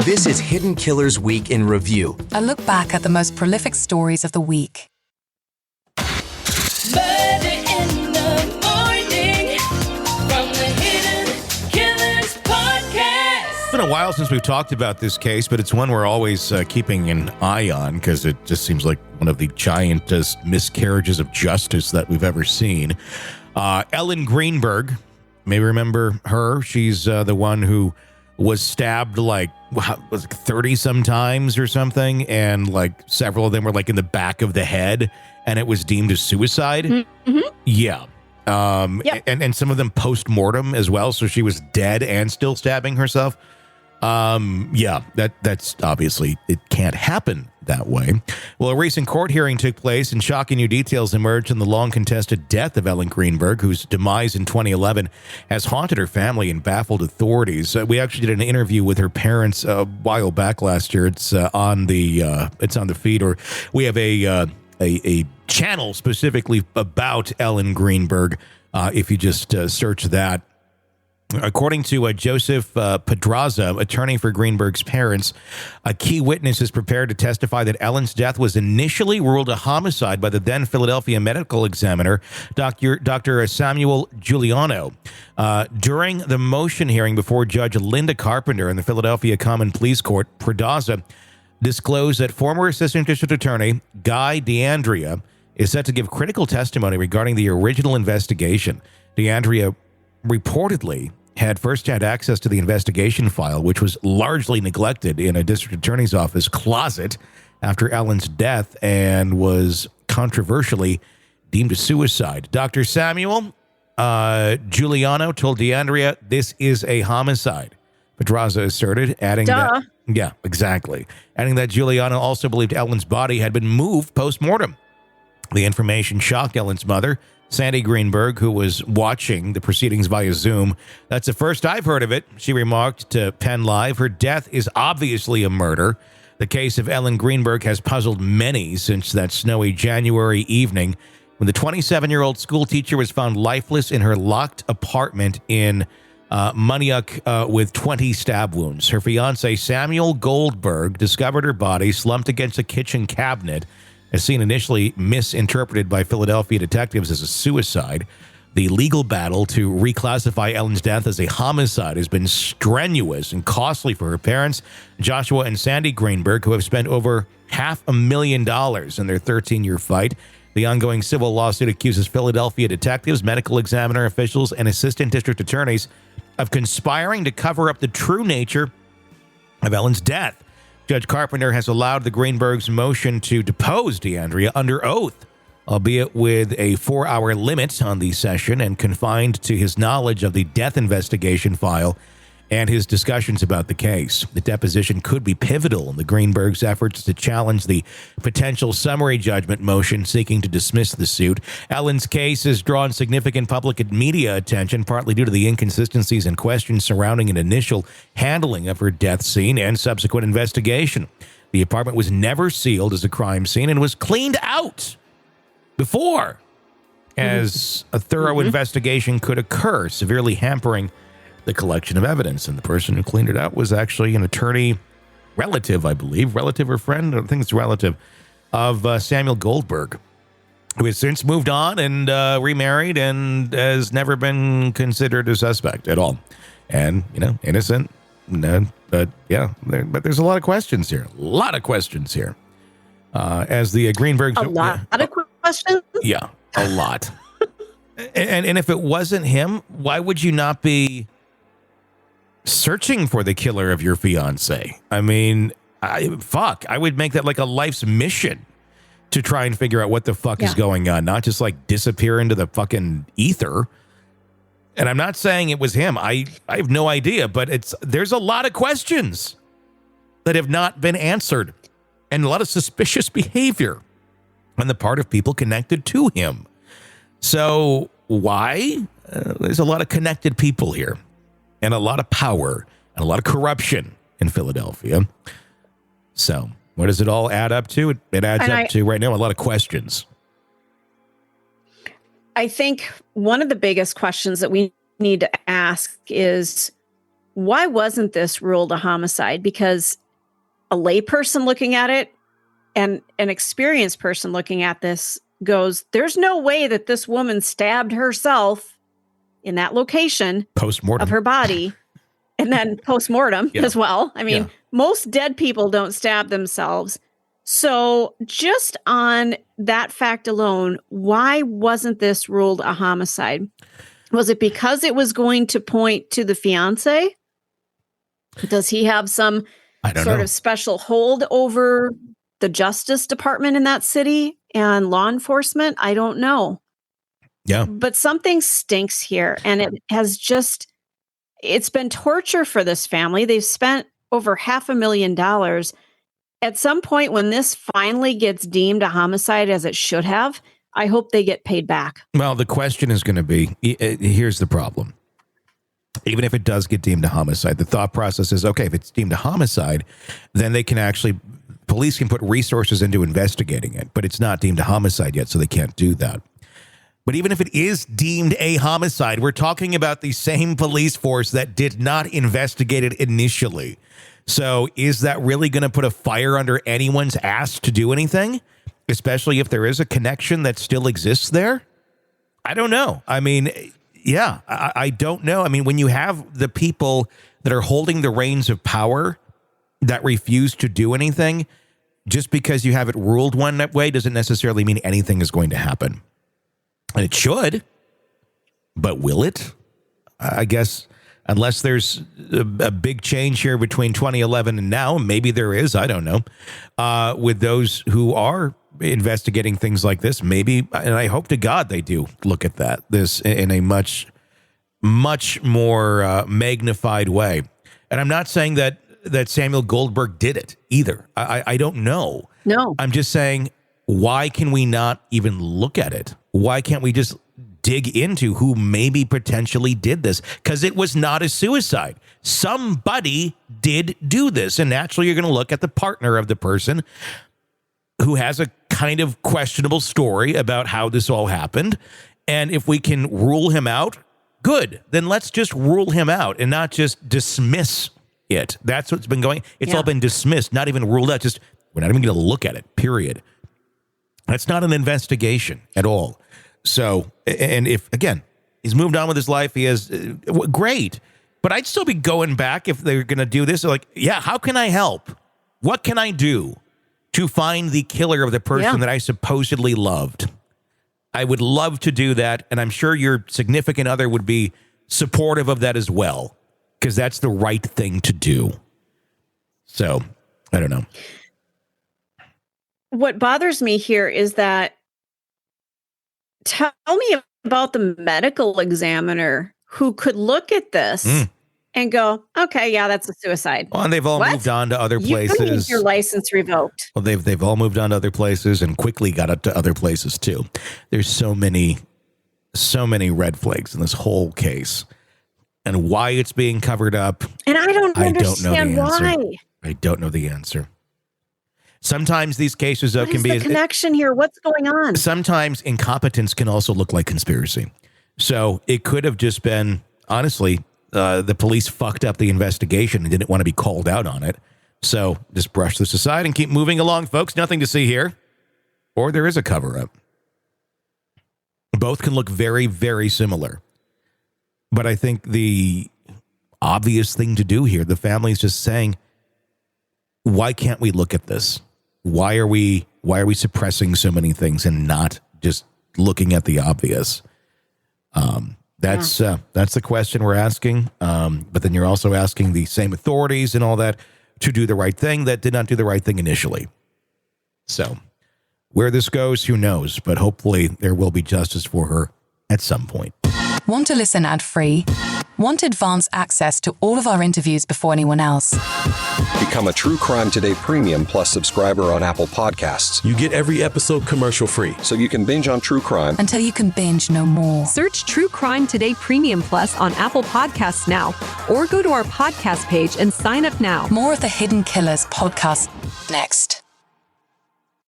This is Hidden Killers Week in Review. A look back at the most prolific stories of the week. Murder in the morning from the Hidden Killers podcast. It's been a while since we've talked about this case, but it's one we're always keeping an eye on because it just seems like one of the giantest miscarriages of justice that we've ever seen. Ellen Greenberg, may remember her. She's the one who was stabbed like 30 sometimes or something, and like several of them were like in the back of the head, and it was deemed a suicide. Mm-hmm. Yeah. Yep. And some of them post-mortem as well, so she was dead and still stabbing herself. Yeah, that's obviously, it can't happen that way. Well, a recent court hearing took place and shocking new details emerged in the long-contested death of Ellen Greenberg, whose demise in 2011 has haunted her family and baffled authorities. We actually did an interview with her parents a while back last year. It's on the feed, or we have a channel specifically about Ellen Greenberg. If you just search that. According to Joseph Pedraza, attorney for Greenberg's parents, a key witness is prepared to testify that Ellen's death was initially ruled a homicide by the then Philadelphia medical examiner, Dr. Samuel Giuliano. During the motion hearing before Judge Linda Carpenter in the Philadelphia Common Pleas Court, Pedraza disclosed that former Assistant District Attorney Guy DeAndrea is set to give critical testimony regarding the original investigation. DeAndrea reportedly had first-hand access to the investigation file, which was largely neglected in a district attorney's office closet after Ellen's death and was controversially deemed a suicide. Dr. Samuel Giuliano told DeAndrea, "This is a homicide," Pedraza asserted, adding that... Yeah, exactly. Adding that Giuliano also believed Ellen's body had been moved post-mortem. The information shocked Ellen's mother, Sandy Greenberg, who was watching the proceedings via Zoom. "That's the first I've heard of it," she remarked to Penn Live. "Her death is obviously a murder. The case of Ellen Greenberg has puzzled many since that snowy January evening when the 27-year-old school teacher was found lifeless in her locked apartment in Muniok with 20 stab wounds. Her fiancé, Samuel Goldberg, discovered her body slumped against a kitchen cabinet, a scene initially misinterpreted by Philadelphia detectives as a suicide. The legal battle to reclassify Ellen's death as a homicide has been strenuous and costly for her parents, Joshua and Sandy Greenberg, who have spent over $500,000 in their 13-year fight. The ongoing civil lawsuit accuses Philadelphia detectives, medical examiner officials, and assistant district attorneys of conspiring to cover up the true nature of Ellen's death. Judge Carpenter has allowed the Greenbergs' motion to depose DeAndrea under oath, albeit with a 4-hour limit on the session and confined to his knowledge of the death investigation file and his discussions about the case. The deposition could be pivotal in the Greenbergs' efforts to challenge the potential summary judgment motion seeking to dismiss the suit. Ellen's case has drawn significant public and media attention, partly due to the inconsistencies and questions surrounding an initial handling of her death scene and subsequent investigation. The apartment was never sealed as a crime scene and was cleaned out before, as a thorough investigation could occur, severely hampering the collection of evidence. And the person who cleaned it out was actually an attorney, relative, I believe, relative or friend, I think it's relative, of Samuel Goldberg, who has since moved on and remarried and has never been considered a suspect at all. And, innocent. No, but yeah, there's a lot of questions here. As the Greenbergs... A lot of questions? Yeah, a lot. and if it wasn't him, why would you not be searching for the killer of your fiance? I mean, I would make that like a life's mission to try and figure out what the fuck is going on, not just like disappear into the fucking ether. And I'm not saying it was him. I have no idea, but there's a lot of questions that have not been answered and a lot of suspicious behavior on the part of people connected to him. So why? There's a lot of connected people here, and a lot of power and a lot of corruption in Philadelphia. So what does it all add up to? It adds up to right now a lot of questions. I think one of the biggest questions that we need to ask is, why wasn't this ruled a homicide? Because a layperson looking at it and an experienced person looking at this goes, there's no way that this woman stabbed herself in that location Post-mortem. of her body and then post-mortem as well. I mean, most dead people don't stab themselves. So just on that fact alone, why wasn't this ruled a homicide? Was it because it was going to point to the fiance? Does he have some sort of special hold over the Justice Department in that city and law enforcement? I don't know. Yeah. But something stinks here. And it's been torture for this family. They've spent over $500,000. At some point when this finally gets deemed a homicide, as it should have, I hope they get paid back. Well, the question is going to be, here's the problem. Even if it does get deemed a homicide, the thought process is, okay, if it's deemed a homicide, then police can put resources into investigating it, but it's not deemed a homicide yet, so they can't do that. But even if it is deemed a homicide, we're talking about the same police force that did not investigate it initially. So is that really going to put a fire under anyone's ass to do anything? Especially if there is a connection that still exists there? I don't know. I mean, yeah, I don't know. I mean, when you have the people that are holding the reins of power that refuse to do anything, just because you have it ruled one way doesn't necessarily mean anything is going to happen. And it should, but will it? I guess unless there's a big change here between 2011 and now, maybe there is, I don't know, with those who are investigating things like this, maybe, and I hope to God they do look at this in a much, much more magnified way. And I'm not saying that Samuel Goldberg did it either. I don't know. No. I'm just saying, why can we not even look at it? Why can't we just dig into who maybe potentially did this? Because it was not a suicide. Somebody did do this. And naturally, you're going to look at the partner of the person who has a kind of questionable story about how this all happened. And if we can rule him out, good. Then let's just rule him out and not just dismiss it. That's what's been going. It's all been dismissed, not even ruled out. Just, we're not even going to look at it, period. That's not an investigation at all. So, and if, again, he's moved on with his life, he has, great. But I'd still be going back if they're going to do this. Like, yeah, how can I help? What can I do to find the killer of the person that I supposedly loved? I would love to do that. And I'm sure your significant other would be supportive of that as well, because that's the right thing to do. So, I don't know. What bothers me here is that, tell me about the medical examiner who could look at this and go, okay, yeah, that's a suicide. Well, and they've all moved on to other places. You need your license revoked. Well, they've all moved on to other places and quickly got up to other places too. There's so many red flags in this whole case, and why it's being covered up. And I don't understand why. I don't know the answer. Sometimes these cases what can be the connection here. What's going on? Sometimes incompetence can also look like conspiracy. So it could have just been, honestly, the police fucked up the investigation and didn't want to be called out on it. So just brush this aside and keep moving along, folks. Nothing to see here. Or there is a cover-up. Both can look very, very similar. But I think the obvious thing to do here, the family is just saying, why can't we look at this? Why are we suppressing so many things and not just looking at the obvious? That's the question we're asking. But then you're also asking the same authorities and all that to do the right thing that did not do the right thing initially. So where this goes, who knows? But hopefully there will be justice for her at some point. Want to listen ad-free? Want advanced access to all of our interviews before anyone else? Become a True Crime Today Premium Plus subscriber on Apple Podcasts. You get every episode commercial-free. So you can binge on true crime until you can binge no more. Search True Crime Today Premium Plus on Apple Podcasts now, or go to our podcast page and sign up now. More of the Hidden Killers podcast next.